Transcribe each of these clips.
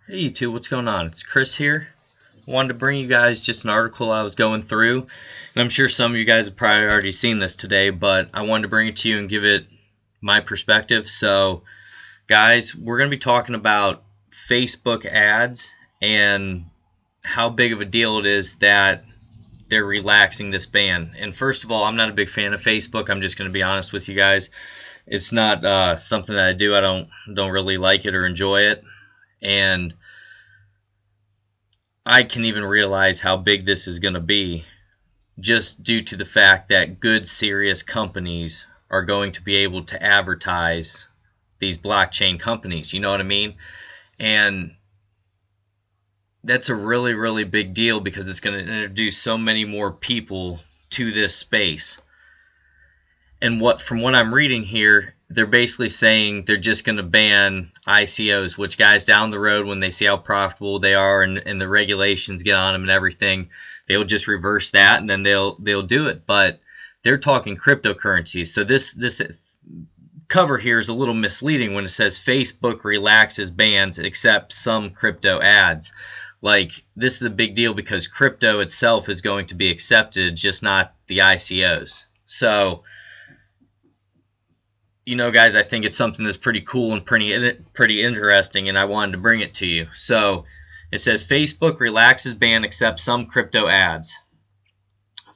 Hey YouTube, what's going on? It's Chris here. I wanted to bring you guys just an article I was going through, and I'm sure some of you guys have probably already seen this today, but I wanted to bring it to you and give it my perspective. So, guys, we're going to be talking about Facebook ads and how big of a deal it is that they're relaxing this ban. And first of all, I'm not a big fan of Facebook. I'm just going to be honest with you guys. It's not something that I do. I don't really like it or enjoy it. And I can even realize how big this is going to be just due to the fact that good, serious companies are going to be able to advertise these blockchain companies. You know what I mean? And that's a really, really big deal because it's going to introduce so many more people to this space. And from what I'm reading here, they're basically saying they're just going to ban ICOs, which guys down the road, when they see how profitable they are and the regulations get on them and everything, they'll just reverse that and then they'll do it. But they're talking cryptocurrencies. So this cover here is a little misleading when it says Facebook relaxes bans except some crypto ads. Like, this is a big deal because crypto itself is going to be accepted, just not the ICOs. So, you know, guys, I think it's something that's pretty cool and pretty interesting, and I wanted to bring it to you. So it says Facebook relaxes ban except some crypto ads.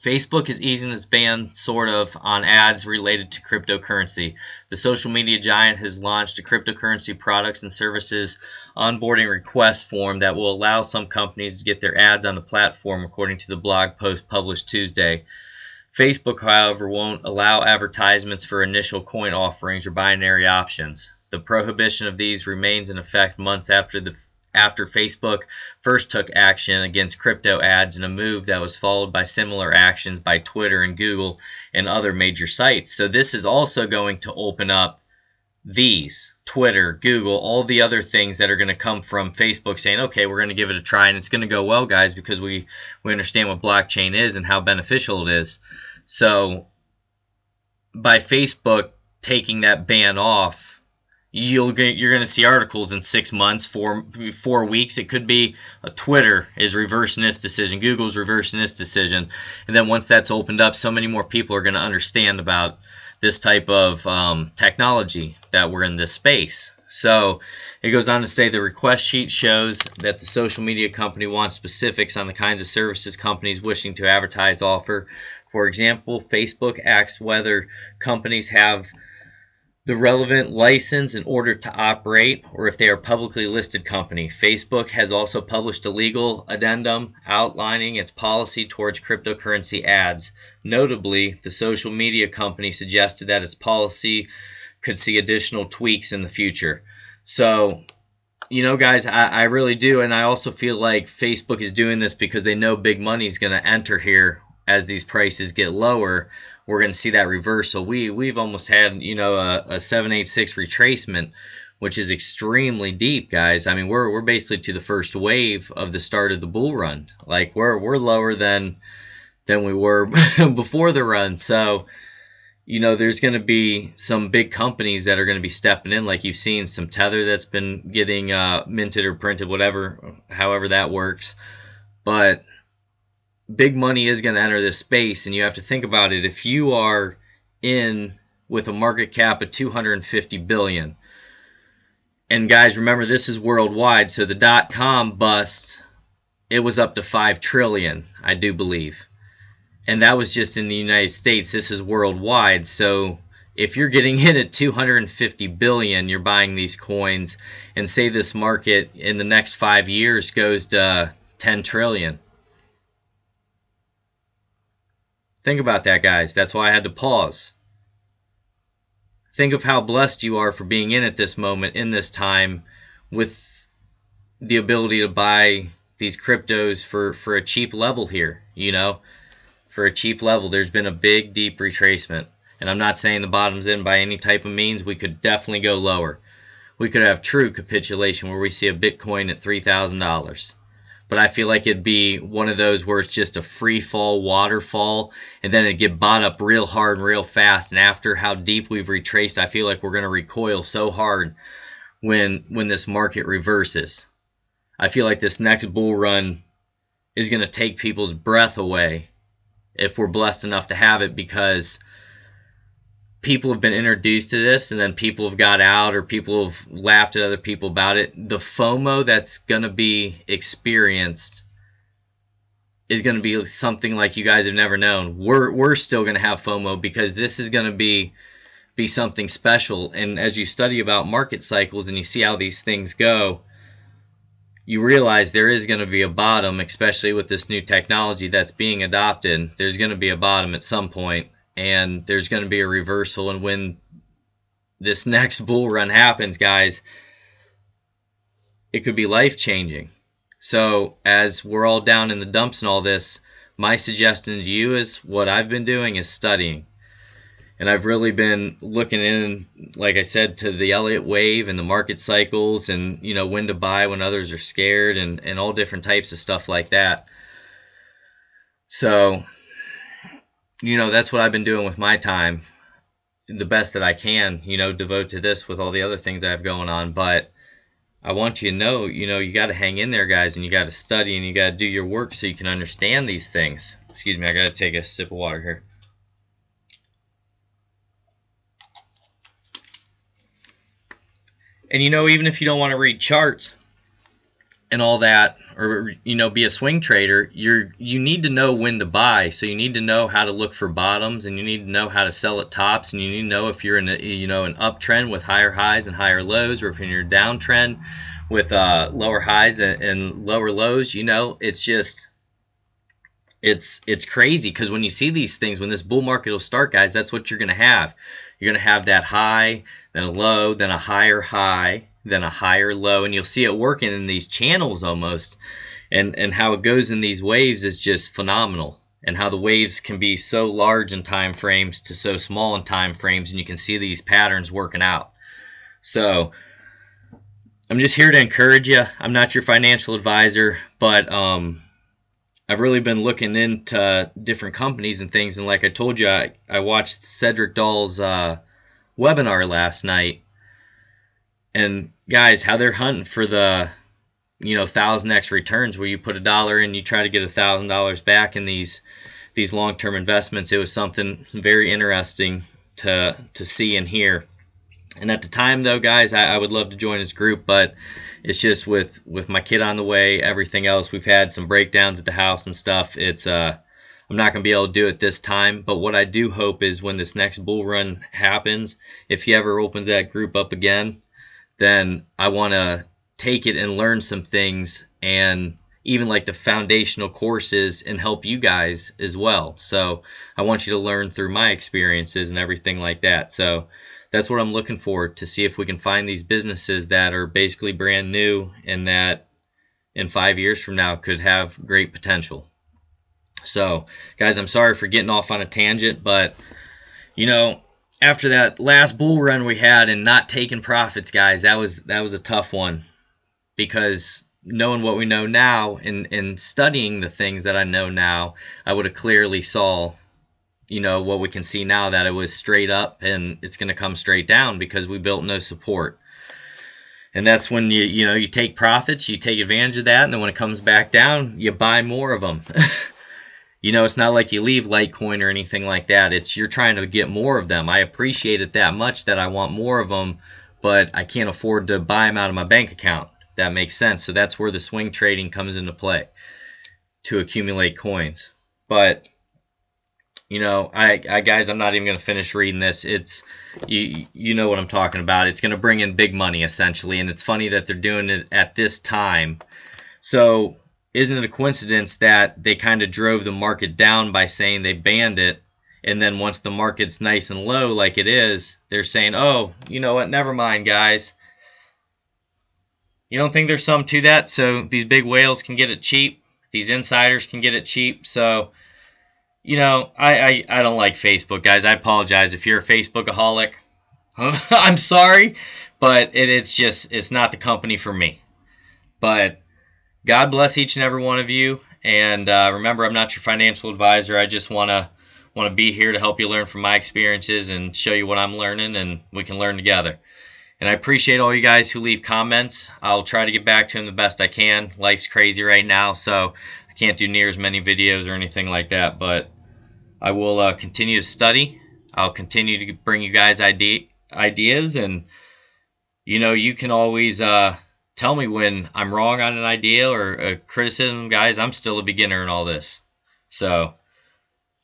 Facebook is easing this ban sort of on ads related to cryptocurrency. The social media giant has launched a cryptocurrency products and services onboarding request form that will allow some companies to get their ads on the platform, according to the blog post published Tuesday. Facebook, however, won't allow advertisements for initial coin offerings or binary options. The prohibition of these remains in effect months after Facebook first took action against crypto ads, in a move that was followed by similar actions by Twitter and Google and other major sites. So this is also going to open up these, Twitter, Google, all the other things that are going to come from Facebook saying, okay, we're going to give it a try, and it's going to go well, guys, because we understand what blockchain is and how beneficial it is. So by Facebook taking that ban off, you're going to see articles in 6 months, 4 weeks. It could be Twitter is reversing this decision, Google's reversing this decision, and then once that's opened up, so many more people are going to understand about this type of technology that we're in this space. So it goes on to say the request sheet shows that the social media company wants specifics on the kinds of services companies wishing to advertise offer. For example, Facebook asks whether companies have the relevant license in order to operate, or if they are a publicly listed company. Facebook has also published a legal addendum outlining its policy towards cryptocurrency ads. Notably, the social media company suggested that its policy could see additional tweaks in the future. So, you know, guys, I really do, and I also feel like Facebook is doing this because they know big money is going to enter here as these prices get lower. We're going to see that reversal. We've almost had, you know, a 786 retracement, which is extremely deep, guys. I mean, we're basically to the first wave of the start of the bull run. Like, we're lower than we were before the run. So, you know, there's going to be some big companies that are going to be stepping in, like you've seen some Tether that's been getting minted or printed, whatever, however that works. But big money is going to enter this space, and you have to think about it. If you are in with a market cap of 250 billion, and guys, remember, this is worldwide, so the .com bust, it was up to 5 trillion, I do believe, and that was just in the United States. This is worldwide. So if you're getting in at 250 billion, you're buying these coins, and say this market in the next 5 years goes to 10 trillion. Think about that, guys. That's why I had to pause. Think of how blessed you are for being in at this moment, in this time, with the ability to buy these cryptos for a cheap level here, you know, for a cheap level. There's been a big, deep retracement, and I'm not saying the bottom's in by any type of means. We could definitely go lower. We could have true capitulation where we see a Bitcoin at $3,000. But I feel like it'd be one of those where it's just a free fall, waterfall, and then it'd get bought up real hard and real fast. And after how deep we've retraced, I feel like we're going to recoil so hard when this market reverses. I feel like this next bull run is going to take people's breath away if we're blessed enough to have it, because people have been introduced to this and then people have got out, or people have laughed at other people about it. The FOMO that's going to be experienced is going to be something like you guys have never known. We're still going to have FOMO, because this is going to be something special. And as you study about market cycles and you see how these things go, you realize there is going to be a bottom, especially with this new technology that's being adopted. There's going to be a bottom at some point, and there's going to be a reversal. And when this next bull run happens, guys, it could be life-changing. So as we're all down in the dumps and all this, my suggestion to you is, what I've been doing is studying. And I've really been looking in, like I said, to the Elliott wave and the market cycles, and when to buy when others are scared, and all different types of stuff like that. So that's what I've been doing with my time, the best that I can, devote to this with all the other things I have going on. But I want you to know, you got to hang in there, guys, and you got to study, and you got to do your work so you can understand these things. Excuse me, I got to take a sip of water here. And even if you don't want to read charts and all that, or be a swing trader, you need to know when to buy. So you need to know how to look for bottoms, and you need to know how to sell at tops, and you need to know if you're in an uptrend with higher highs and higher lows, or if you're in a downtrend with lower highs and lower lows. It's just it's crazy, because when you see these things, when this bull market will start, guys, that's what you're going to have. You're going to have that high, then a low, then a higher high, then a higher low, and you'll see it working in these channels almost. And how it goes in these waves is just phenomenal, and how the waves can be so large in time frames to so small in time frames, and you can see these patterns working out. So I'm just here to encourage you. I'm not your financial advisor, but I've really been looking into different companies and things, and like I told you, I watched Cedric Dahl's webinar last night, and guys, how they're hunting for the 1000x returns, where you put $1 in, you try to get $1,000 back in these long-term investments. It was something very interesting to see and hear. And at the time, though, guys, I would love to join his group, but it's just with my kid on the way, everything else, we've had some breakdowns at the house and stuff. It's I'm not going to be able to do it this time. But what I do hope is, when this next bull run happens, if he ever opens that group up again, then I want to take it and learn some things, and even like the foundational courses, and help you guys as well. So I want you to learn through my experiences and everything like that. So that's what I'm looking for, to see if we can find these businesses that are basically brand new, and that in 5 years from now could have great potential. So guys, I'm sorry for getting off on a tangent, but after that last bull run we had and not taking profits, guys, that was a tough one, because knowing what we know now, and studying the things that I know now, I would have clearly saw what we can see now, that it was straight up, and it's going to come straight down, because we built no support. And that's when you take profits, you take advantage of that, and then when it comes back down, you buy more of them. It's not like you leave Litecoin or anything like that. It's you're trying to get more of them. I appreciate it that much that I want more of them, but I can't afford to buy them out of my bank account, if that makes sense. So that's where the swing trading comes into play, to accumulate coins. But I guys, I'm not even going to finish reading this. It's you know what I'm talking about. It's going to bring in big money, essentially, and it's funny that they're doing it at this time. So isn't it a coincidence that they kind of drove the market down by saying they banned it, and then once the market's nice and low like it is, they're saying, oh, you know what, never mind, guys. You don't think there's some to that? So these big whales can get it cheap, these insiders can get it cheap. So I don't like Facebook, guys. I apologize if you're a Facebookaholic. I'm sorry, but it's not the company for me. But God bless each and every one of you. And remember, I'm not your financial advisor. I just want to be here to help you learn from my experiences and show you what I'm learning, and we can learn together. And I appreciate all you guys who leave comments. I'll try to get back to them the best I can. Life's crazy right now, so I can't do near as many videos or anything like that. But I will continue to study. I'll continue to bring you guys ideas. And, you know, you can always tell me when I'm wrong on an idea or a criticism. Guys, I'm still a beginner in all this. So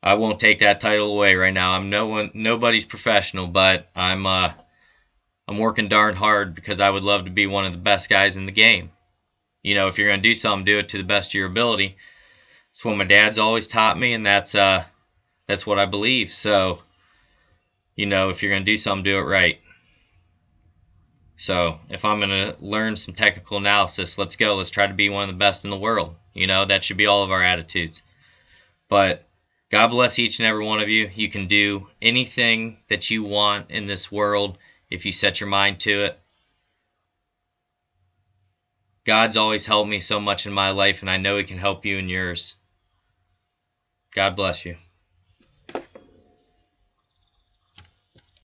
I won't take that title away right now. I'm nobody's professional, but I'm working darn hard because I would love to be one of the best guys in the game. You know, if you're going to do something, do it to the best of your ability. It's what my dad's always taught me, and that's what I believe. So, you know, if you're going to do something, do it right. So, if I'm going to learn some technical analysis, let's go. Let's try to be one of the best in the world. You know, that should be all of our attitudes. But God bless each and every one of you. You can do anything that you want in this world if you set your mind to it. God's always helped me so much in my life, and I know He can help you in yours. God bless you.